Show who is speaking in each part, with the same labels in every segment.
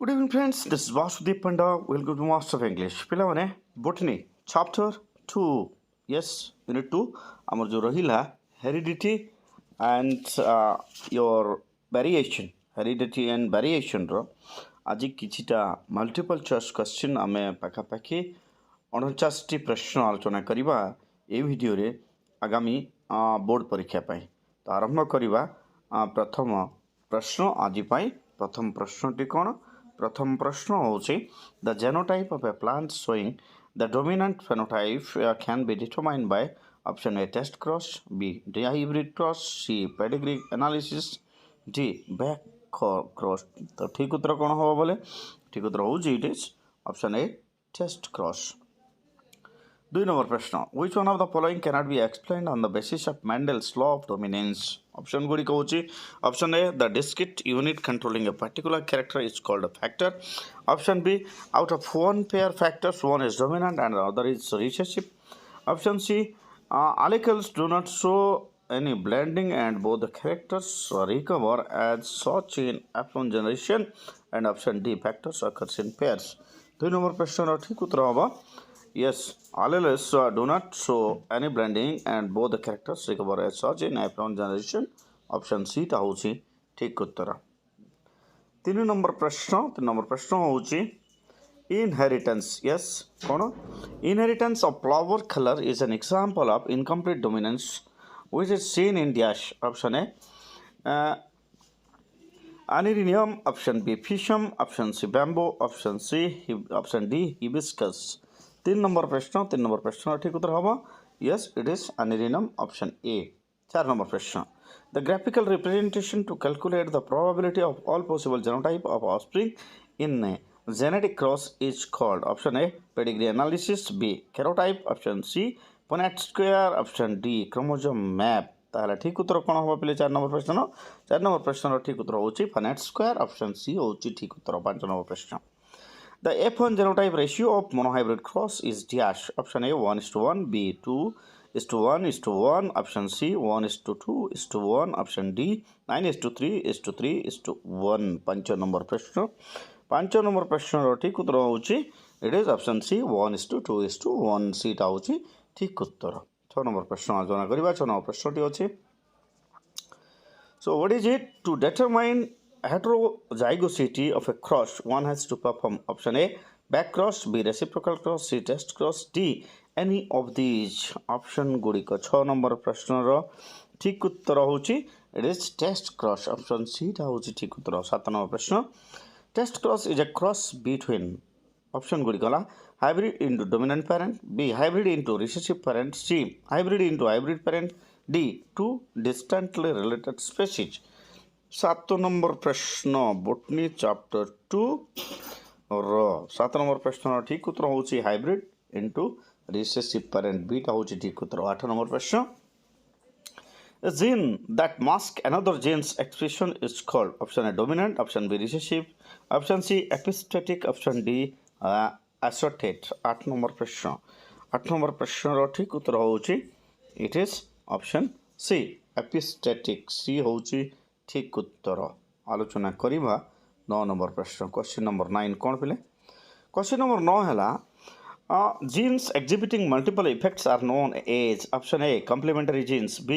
Speaker 1: Good evening, friends. This is Vasudev Panda. Welcome to Master of English. ପିଲାମାନେ botany chapter 2. Yes, unit 2. ଆମର जो रहिला heredity and your variation. Heredity and variation रो आज किछिटा multiple choice question आमे पाखापाखि 49टी प्रश्न आलोचना करिबा ए भिडियो रे आगामी बोर्ड परीक्षा पाई तो आरंभ करिबा प्रथम प्रश्न आज पाई प्रथम प्रश्नटी कोन प्रथम प्रश्न होची the genotype of a plant showing the dominant phenotype can be determined by option A test cross, B dihybrid cross, C pedigree analysis, D back cross. तो ठीक उत्तर कौन होगा बोले ठीक उत्तर होची it is option A test cross. 2 number प्रश्न which one of the following cannot be explained on the basis of Mendel's law of dominance. Option Gudi कहूची option A the discrete unit controlling a particular character is called a factor. Option B out of one pair factors one is dominant and the other is recessive. Option C alleles do not show any blending and both the characters recover as such in F1 generation. And option D factors occurs in pairs. 2 number प्रश्न ठीक उत्तर होगा yes alleles do not show any blending and both the characters recover as such in F1 generation. Option C टा होची ठीक उत्तर. 3 number प्रश्न होची inheritance. Yes कौन inheritance of flower color is an example of incomplete dominance which is seen in dash. Option A anirinium, option B physium, option C bamboo, option D hibiscus. 3 number प्रश्न ठीक उत्तर होगा yes it is anirinium, option A. 4 number प्रश्न the graphical representation to calculate the probability of all possible genotype of offspring in genetic cross is called. Option A pedigree analysis, B karyotype, option C Punnett square, option D chromosome map. ताहला ठीक उत्तर कौन होगा पहले 4 number प्रश्न ठीक उत्तर होची Punnett square, option C होची ठीक उत्तर. 5 नंबर प्रश्न the F1 genotype ratio of monohybrid cross is dash. Option A 1:1, B 2:1:1, option C 1:2:1, option D 9:3:3:1. 5 number प्रश्न ठीक उत्तर होची it is option C 1:2:1. C टा होची ठीक उत्तर. 6 नंबर प्रश्न आलोचना करिबा. 6 नंबर प्रश्नटी अछि so what is it to determine heterozygosity of a cross one has to perform. Option A back cross, B reciprocal cross, C test cross, D any of these. Option गुड़िक 6 number प्रश्न ठीक उत्तर होची it is test cross. Option C टा होची ठीक उत्तर. 7 number प्रश्न test cross is a cross between option गुड़िक ला hybrid into dominant parent, B hybrid into recessive parent, C hybrid into hybrid parent, D two distantly related species. 7 number प्रश्न botany chapter 2 रो 7 number प्रश्न ठीक उत्तर होची hybrid into recessive parent. B टा होची ठीक उत्तर. 8 नंबर प्रश्न a gene that masks another gene's expression is called. Option A dominant, option B recessive, option C epistatic, option D associate. 8 number प्रश्न रो ठीक उत्तर होची it is option C epistatic. C होची ठीक उत्तर. आलोचना करिबा 9 नंबर प्रश्न. क्वेश्चन नंबर 9 कौन पिले क्वेश्चन नंबर 9 हैला genes exhibiting multiple effects are known as. Option A complementary genes, B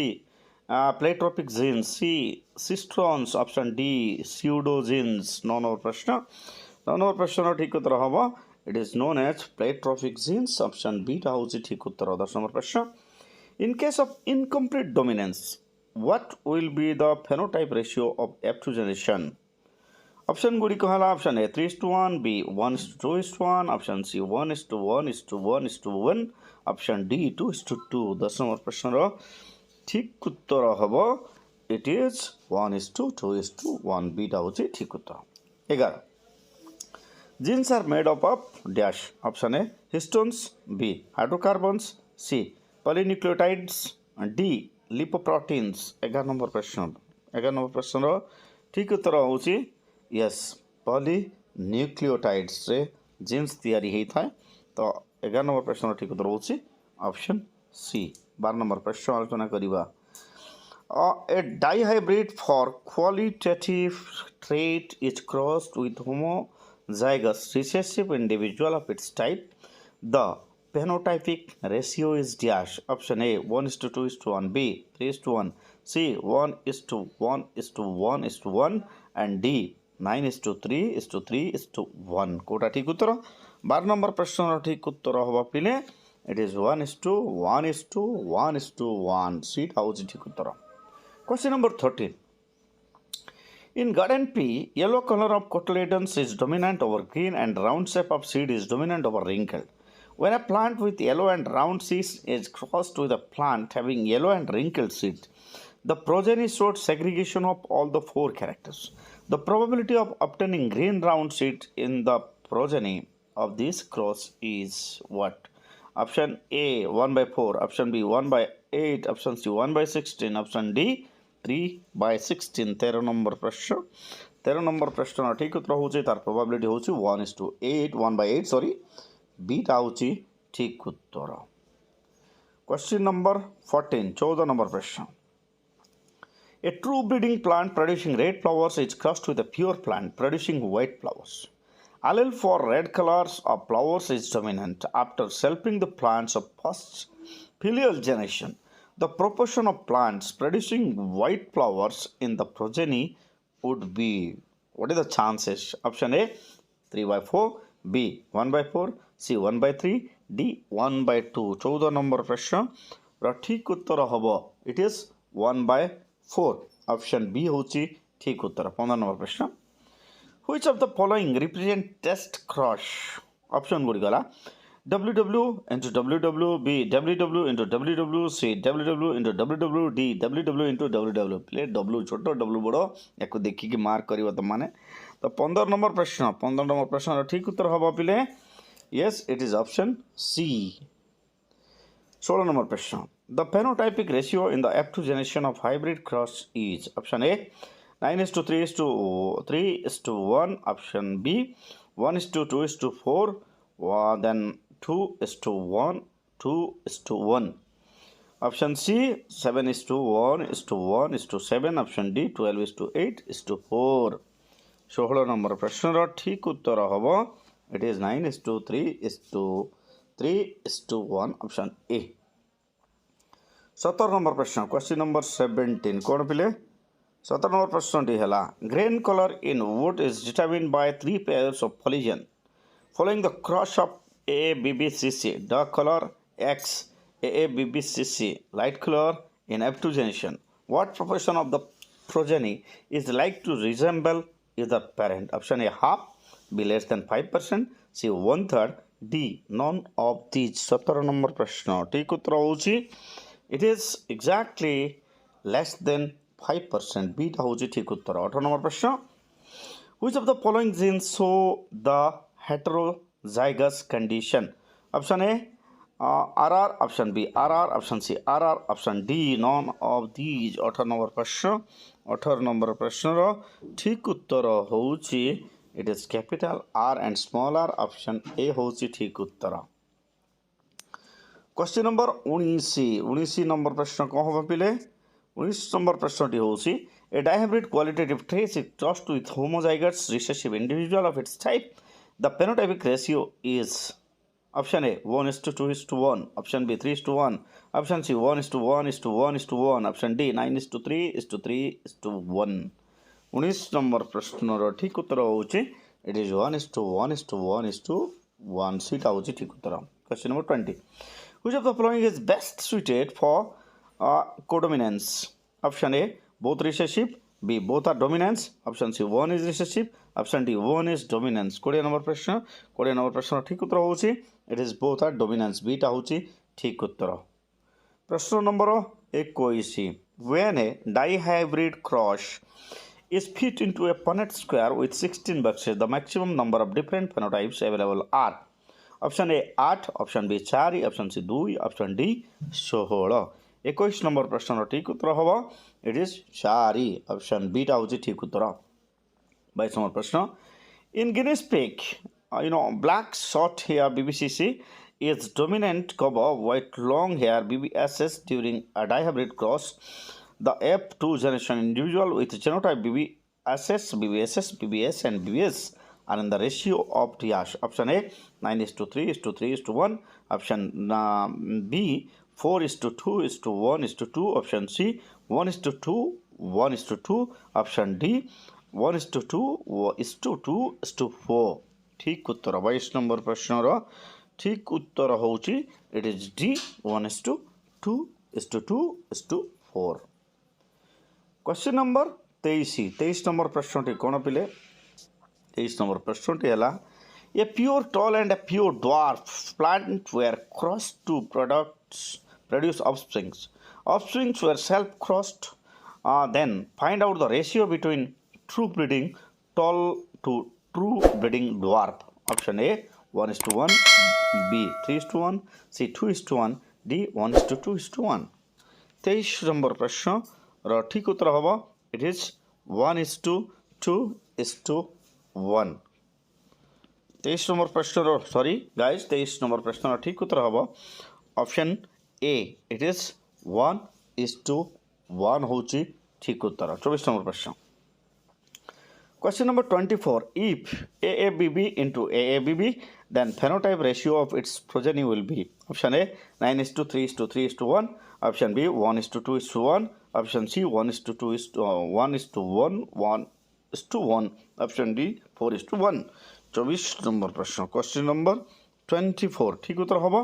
Speaker 1: pleiotropic genes, C cisterons, option D pseudogenes. 9 number प्रश्न ठीक उत्तर होबो it is known as pleiotropic genes. option B टा होची ठीक उत्तर. 10 number प्रश्न in case of incomplete dominance what will be the phenotype ratio of F2 generation. Option Gudi कहला option A 3:1, B 1:2:1, option C 1:1:1:1, option D 2:2. 10 number प्रश्न रो ठीक उत्तर हबो it is 1:2:1. B टा होची ठीक उत्तर. 11 genes are made up of dash. Option A histones, B hydrocarbons, C polynucleotides, D lipoproteins. 11 number प्रश्न रो ठीक उत्तर होची यस पॉलीन्यूक्लियोटाइड्स रे जीन्स तैयारी हेई थाए. तो 11 नंबर प्रश्न ठीक उत्तर होची ऑप्शन सी. 12 नंबर प्रश्न आलोचना करिबा A dihybrid for qualitative trait is crossed with homozygous recessive individual of its type. The phenotypic ratio is dash. Option A 1 is to 2 is to 1, B 3 is to 1, C 1 is to 1 is to 1 is to 1, and D 9 is to 3 is to 3 is to 1. Kota ठीक उत्तर 12 number प्रश्न ठीक उत्तर हवा पिले it is 1 is to 1 is to 1 is to 1. Seat आउची ठीक उत्तर. Question number 13. In garden P, yellow color of cotyledons is dominant over green and round shape of seed is dominant over wrinkled. When a plant with yellow and round seeds is crossed with a plant having yellow and wrinkled seed, the progeny showed segregation of all the four characters. The probability of obtaining green round seed in the progeny of this cross is what? Option A 1 by 4, option B 1 by 8, option C 1 by 16, option D 3 by 16. 13 number प्रश्न 13 number प्रश्न ठीक उत्तर होचे तार probability होचे 1 is to 8 1 by 8 sorry beta होची ठीक उत्तर. Question number 14 14 number प्रश्न. A true breeding plant producing red flowers is crossed with a pure plant producing white flowers. Allele for red colors of flowers is dominant. After selfing the plants of first filial generation, the proportion of plants producing white flowers in the progeny would be, what is the chances? Option A 3 by 4, B 1 by 4, C 1 by 3, D 1 by 2. 14 number प्रश्न र ठीक उत्तर हबो it is 1 by 4. Option B होची ठीक उत्तर. 15 number प्रश्न. Which of the following represent test crush? Option गुडी गला WW into WW, B WW into WW, C WW into WW, D WW into WW. Play W छोटो W बड़ो याको देखि कि mark करिवो त माने. तो 15 नंबर प्रश्न ठीक उत्तर हबो पिले yes it is option C. 16 number प्रश्न. The phenotypic ratio in the F2 generation of hybrid cross is option A 9 is to 3 is to 3 is to 1, option B 1 is to 2 is to 4, then 2 is to 1 2 is to 1, option C 7 is to 1 is to 1 is to 7, option D 12 is to 8 is to 4. 16 number प्रश्न र ठीक उत्तर हबो it is 9 is to 3 is to 3 is to 1, option A. 17 number प्रश्न question number 17 कोन पिले 17 number प्रश्न T हला green color in wood is determined by three pairs of collision following the cross of ABBCC. Dark color X AABBCC, light color in F2 generation. What proportion of the progeny is like to resemble either parent? Option A half, B less than 5%, C 1/3, D none of these. 17 number प्रश्न ठीक उत्तर होची it is exactly less than 5%. B टा होची ठीक उत्तर. 18 number प्रश्न. Which of the following genes show the heterozygous condition? Option A RR, option B RR, option C RR, option D none of these. 18 number प्रश्न 18 number प्रश्न रो ठीक उत्तर होची it is capital R and small r. Option A होची ठीक उत्तर. Question number 19 number प्रश्न कौन होगा पिले 19 number प्रश्न टी होची a dihybrid qualitative trait is crossed with homozygous recessive individual of its type. The phenotypic ratio is option A 1 is to 2 is to 1, option B 3 is to 1, option C 1 is to 1 is to 1 is to 1, option D 9 is to 3 is to 3 is to 1. 19 number प्रश्न रो ठीक उत्तर होची it is 1 is to 1 is to 1 is to 1. सीटा होची ठीक उत्तर. Question number 20. Which of the following is best suited for codominance? Option A both recessive, B both are dominance, option C 1 is recessive, option D 1 is dominance. 20 number प्रश्न ठीक उत्तर होची it is both are dominance. B टा होची ठीक उत्तर. प्रश्न number 21. When a dihybrid cross is fit into a Punnett square with 16 boxes, the maximum number of different phenotypes available are option A 8, option B 4, option C 2, option D 16. 21 number प्रश्न ठीक उत्तर हवा it is 4, option B टा होची ठीक उत्तर. 22 number प्रश्न in guinea pig black short hair BBCC is dominant cover white long hair BBSS during a dihybrid cross. the F2 generation individual with genotype BBSS, BBSS, BBS and BBS are in the ratio of dash. Option A 9:3:3:1. Option B 4:2:1:2. Option C 1:2:1:2. Option D 1:2:2:4. ठीक उत्तर 22 number प्रश्नर ठीक उत्तर होची it is D 1:2:2:4. Question number 23 number प्रश्नटी कौन पिले 23 number प्रश्नटी है a pure tall and a pure dwarf plant were crossed to produce offsprings were self crossed. Then find out the ratio between true breeding tall to true breeding dwarf. Option A 1:1, B 3:1, C 2:1, D 1:2:1. 23 number प्रश्न ठीक उत्तर हम it is 1:2:1. 23 number प्रश्न sorry guys 23 number प्रश्न ठीक उत्तर हम option A it is 1:1 होची ठीक उत्तर. 24 नंबर प्रश्न question number 24 if AABB into AABB then phenotype ratio of its progeny will be. Option A 9:3:3:1. Option B 1:2:1. Option C 1:1:1:1. Option D 4:1. 24 number प्रश्न question number 24 ठीक उत्तर हम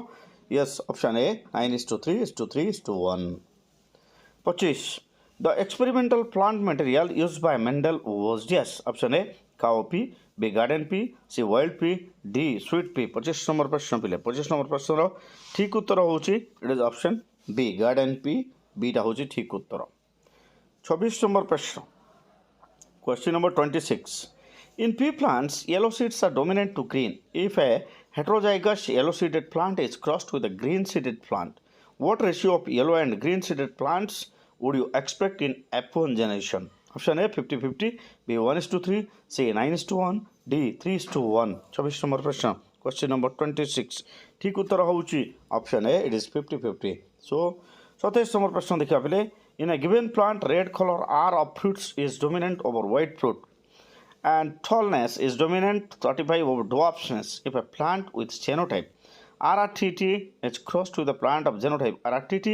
Speaker 1: yes option A 9:3:3:1. 25 the experimental plant material used by Mendel was yes. Option A cow pea, B garden pea, C wild pea, D sweet pea. 25 number प्रश्न पिले 25 number प्रश्न ठीक उत्तर होची it is option B garden pea बीटा होची ठीक उत्तर. 26 नंबर प्रश्न question number 26 in pea plants yellow seeds are dominant to green. If a heterozygous yellow seeded plant is crossed with a green seeded plant, what ratio of yellow and green seeded plants would you expect in F1 generation? Option A 50-50, B 1:3, C 9:1, D 3:1. 24 number प्रश्न question number 26 ठीक उत्तर होची option A it is 50-50. So 27 number प्रश्न देखिया पहले in a given plant red color R of fruits is dominant over white fruit and tallness is dominant 35 over dwarfness. If a plant with genotype RRTT is crossed with the plant of genotype RRTT,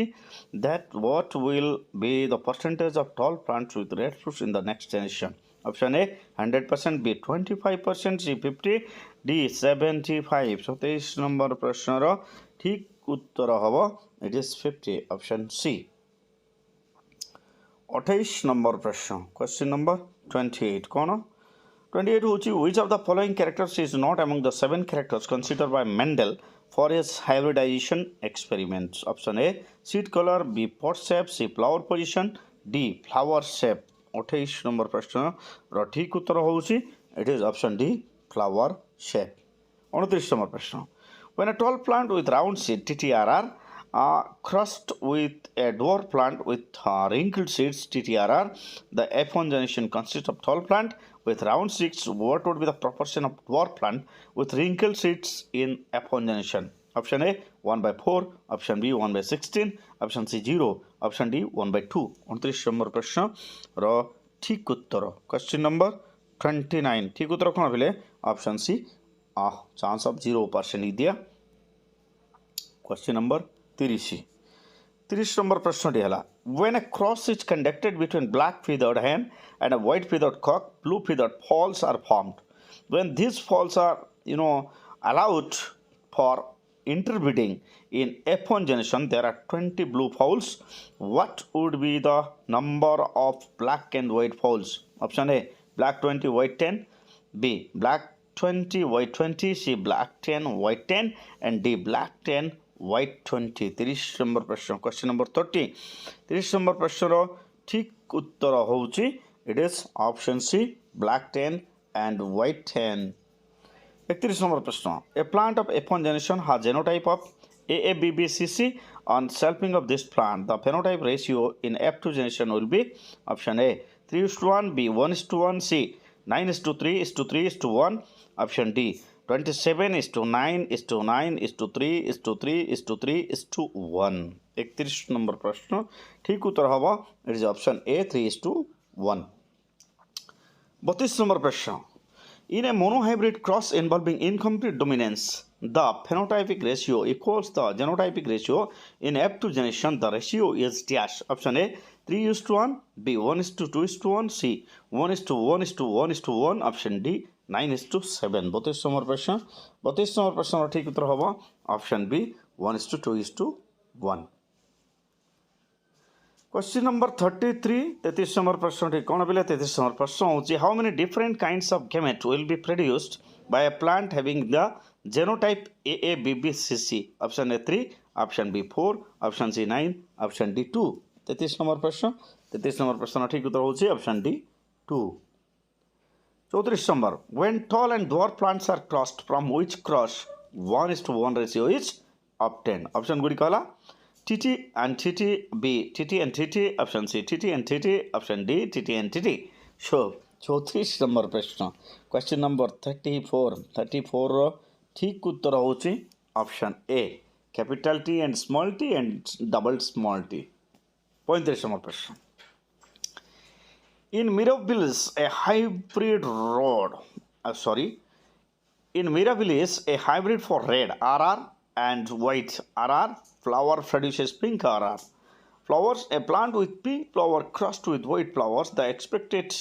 Speaker 1: that what will be the percentage of tall plants with red fruits in the next generation? Option A 100%, B 25%, C 50, D 75. 27 number प्रश्न ठीक उत्तर हम it is 50 option C. 28 number प्रश्न question number 28 कौन 28 होची which of the following characters is not among the 7 characters considered by Mendel for his hybridization experiments? Option A seed color, B pod shape, C flower position, D flower shape. 28 number प्रश्न ठीक उत्तर होची it is option D flower shape. 29 number प्रश्न when a tall plant with round seed TTRR crossed with a dwarf plant with wrinkled seeds TTRR, the F1 generation consists of tall plant with round seeds. What would be the proportion of dwarf plant with wrinkled seeds in F1 generation? Option A 1/4, option B 1/16, option C 0, option D 1/2. 29 number प्रश्न ठीक उत्तर question number 29 ठीक उत्तर कौन बोले option C chance of 0% दिया. Question number 30 number प्रश्न है when a cross is conducted between black feathered hen and a white feathered cock, blue feathered falls are formed. When these falls are allowed for interbreeding in F1 generation, there are 20 blue fowls. What would be the number of black and white fowls? Option A black 20 white 10, B black 20 white 20, C black 10 white 10 and D black 10 white 20. 30 number प्रश्न question number 30 30 number प्रश्न ठीक उत्तर होची it is option C black 10 and white 10. 31 नंबर प्रश्न a plant of F1 generation has genotype of AABBCC. On selfing of this plant, the phenotype ratio in F2 generation will be option A 3:1, B 1:1, C 9:3:3:1, option D 27:9:9:3:3:3:1 31 नंबर प्रश्न ठीक उत्तर हम it is option A 3:1 32 number प्रश्न in a monohybrid cross involving incomplete dominance the phenotypic ratio equals the genotypic ratio in F2 generation the ratio is dash option A 3:1 B 1:2:1 C 1:1:1:1 option D 9:7 32 number प्रश्न ठीक उत्तर हम option B 1:2:1 Question number 33 33 number प्रश्न ठीक कौन बोले 33 number प्रश्न होची how many different kinds of gamete will be produced by a plant having the genotype AABBCC option A 3 option B 4 option C 9 option D 2 33 number प्रश्न ठीक उत्तर होची option D 2 34 number when tall and dwarf plants are crossed from which cross 1:1 ratio is obtained option गुडी कहला TT and TT, B, TT and TT, option C, TT and TT, option D, TT and TT. So, 34 number प्रश्न question number 34 34 ठीक उत्तर होची option A capital T and small t and double small t 35 number प्रश्न in mirabilis a hybrid in mirabilis a hybrid for red RR and white RR flower produces pink RR. Flowers, a plant with pink flower crossed with white flowers, the expected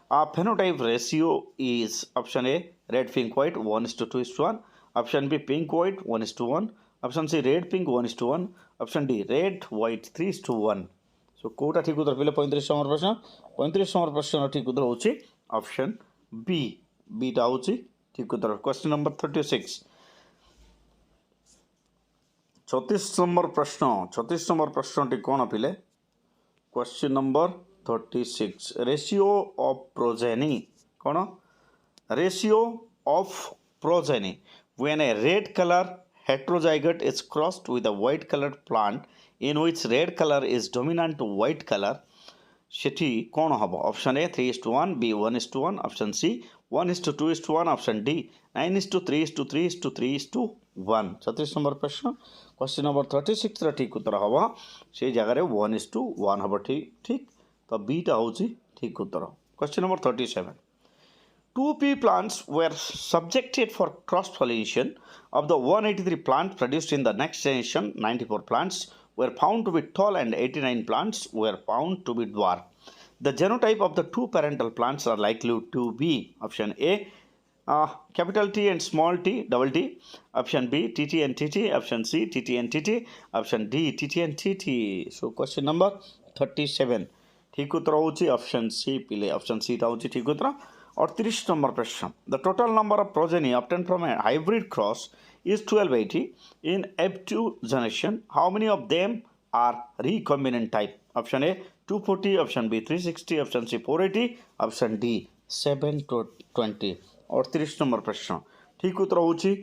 Speaker 1: phenotype ratio is option A, red, pink, white, 1:2:1, option B, pink, white, 1:1, option C, red, pink, 1:1, option D, red, white, 3:1. So, Kota ठीक उत्तर पहले 35 number प्रश्न 35 number प्रश्न ठीक उत्तर होची option B बीटा होची ठीक उत्तर क्वेश्चन नंबर 36 36 नंबर प्रश्न टी कौन पिले question number 36 ratio of progeny कौन ratio of progeny when a red colour heterozygote is crossed with a white colored plant in which red color is dominant to white color सेठी कौन हम option A 3:1 B 1:1 option C 1:2:1 option D 9:3:3:3:1 36 number प्रश्न question number 36 रा ठीक उत्तर हम से जगह 1:1 हम ठीक तो बीटा हूँ ठीक उत्तर question number 37 2 pea plants were subjected for cross pollination of the 183 plants produced in the next generation 94 plants were found to be tall and 89 plants were found to be dwarf. The genotype of the two parental plants are likely to be option A capital T and small t double t, option B TT and TT, option C TT and TT, option D TT and TT. So question number 37 ठीक उत्तर होची option सी पिले option C टा होची ठीक उत्तर 38 number प्रश्न the total number of progeny obtained from a hybrid cross is 1280 in F2 generation. How many of them are recombinant type? Option A 240, option B 360, option C 480, option D 720. 38 number प्रश्न ठीक उत्तर होची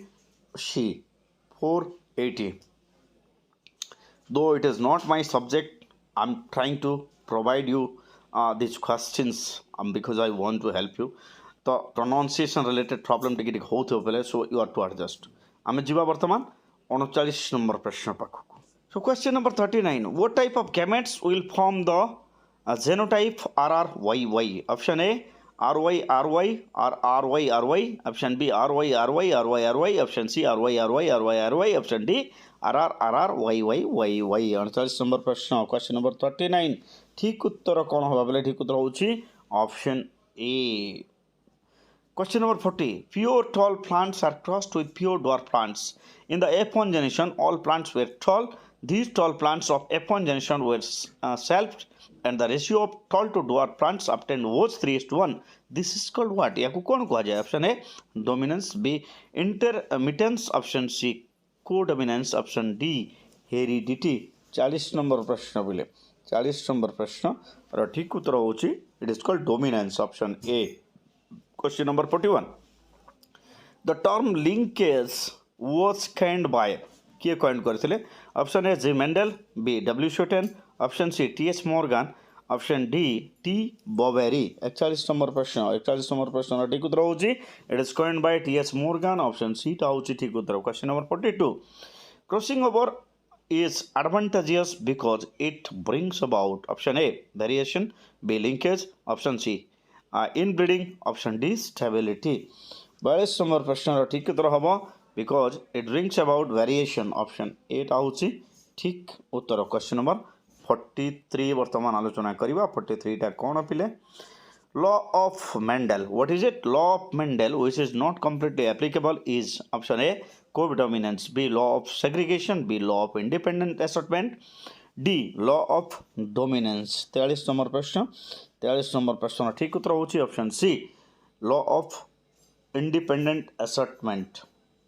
Speaker 1: C 480. Though it is not my subject, I'm trying to provide you these questions because I want to help you. तो pronunciation related problem टिके होते हो पहले so you are to adjust. आमे जीवा वर्तमान 39 नंबर प्रश्न पाखु so question number 39 what type of gametes will form the genotype RRYY option A RY RY or RY RY option B RY RY RY RY option C RY RY RY RY option D RR RR YY YY 39 number प्रश्न question number 39 ठीक उत्तर कौन होबा बोले ठीक उत्तर होची option A. Question number 40. Pure tall plants are crossed with pure dwarf plants. In the F1 generation, all plants were tall. These tall plants of F1 generation were selfed and the ratio of tall to dwarf plants obtained was 3:1. This is called what? याकू कौन कहा जाए? Option A, dominance. B, intermittence. Option C, codominance. Option D, heredity. 40 number प्रश्न बोले 40 number प्रश्न और ठीक उत्तर होची it is called dominance. Option A. Question number 41. The term linkage was coined by किए coined करथिले option A G Mendel B W Sutton option C T H Morgan option D T Boveri 41 number प्रश्न 41 number प्रश्न ठीक उत्तर होची it is coined by T H. Morgan option C टा होची ठीक उत्तर question number 42 crossing over is advantageous because it brings about option A variation, B linkage, option C inbreeding, option D stability 42 number प्रश्न ठीक उत्तर हम because it brings about variation option A टा होची ठीक उत्तर क्वेश्चन नंबर 43 वर्तमान आलोचना करवा 43 टा कौन पिले law of Mendel what is it law of Mendel which is not completely applicable is option A codominance, B law of segregation, B law of independent assortment, D law of dominance 43 number प्रश्न ठीक उत्तर होची option C law of independent assortment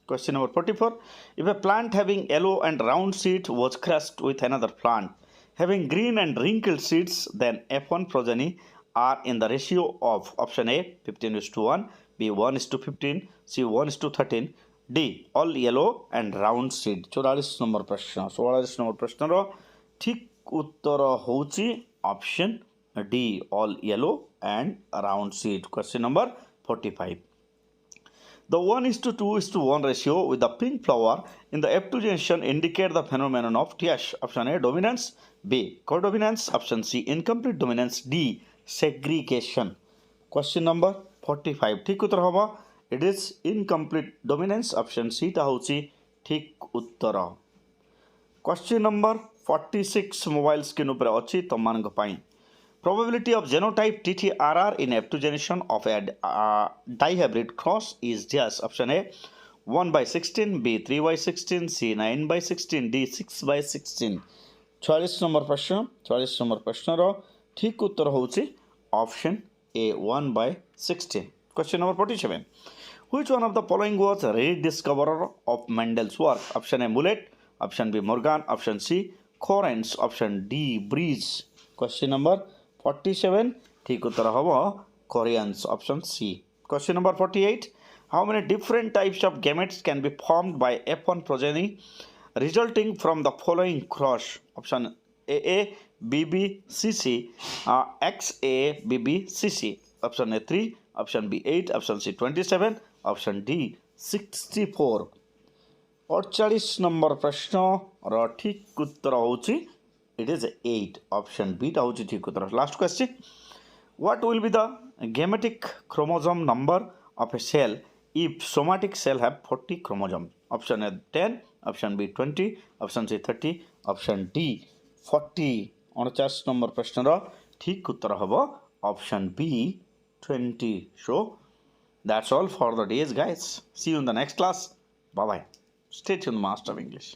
Speaker 1: question number 44 if a plant having yellow and round seed was crushed with another plant having green and wrinkled seeds then F1 progeny are in the ratio of option A 15:1, B 1:15, C 1:13, D all yellow and round seed 44 number प्रश्न 44 number प्रश्न रो ठीक उत्तर होची option D all yellow and round seed question number 45 the 1:2:1 ratio with the pink flower in the F2 generation indicate the phenomenon of TH. Option A dominance, B codominance, option C incomplete dominance, D segregation. Question number 45 ठीक उत्तर होगा it is incomplete dominance option C टा होची ठीक उत्तर. Question number 46 mobile screen ऊपर अच्छी तमान पाई probability of genotype TTRR in F2 generation of a dihybrid cross is just option A 1/16, B 3/16, C 9/16, D 6/16 44 number प्रश्न रो ठीक उत्तर होची option A 1/16 question number 47 which one of the following was rediscoverer of Mendel's work option A Mulet option B Morgan option C Correns option D Breeze question number 47 ठीक उत्तर हम Koreans option C question number 48 how many different types of gametes can be formed by F1 progeny resulting from the following cross option AA BB CC XA BB CC option A 3 option B 8 option C 27 option D 64 48 number प्रश्न र ठीक उत्तर होची it is 8 option B टा होची ठीक उत्तर last question what will be the gametic chromosome number of a cell if somatic cell have 40 chromosomes option A 10 option B 20 option C 30 option D 40 49 number प्रश्न र ठीक उत्तर हबो option B 20 so that's all for the days guys see you in the next class bye bye stay tuned master of English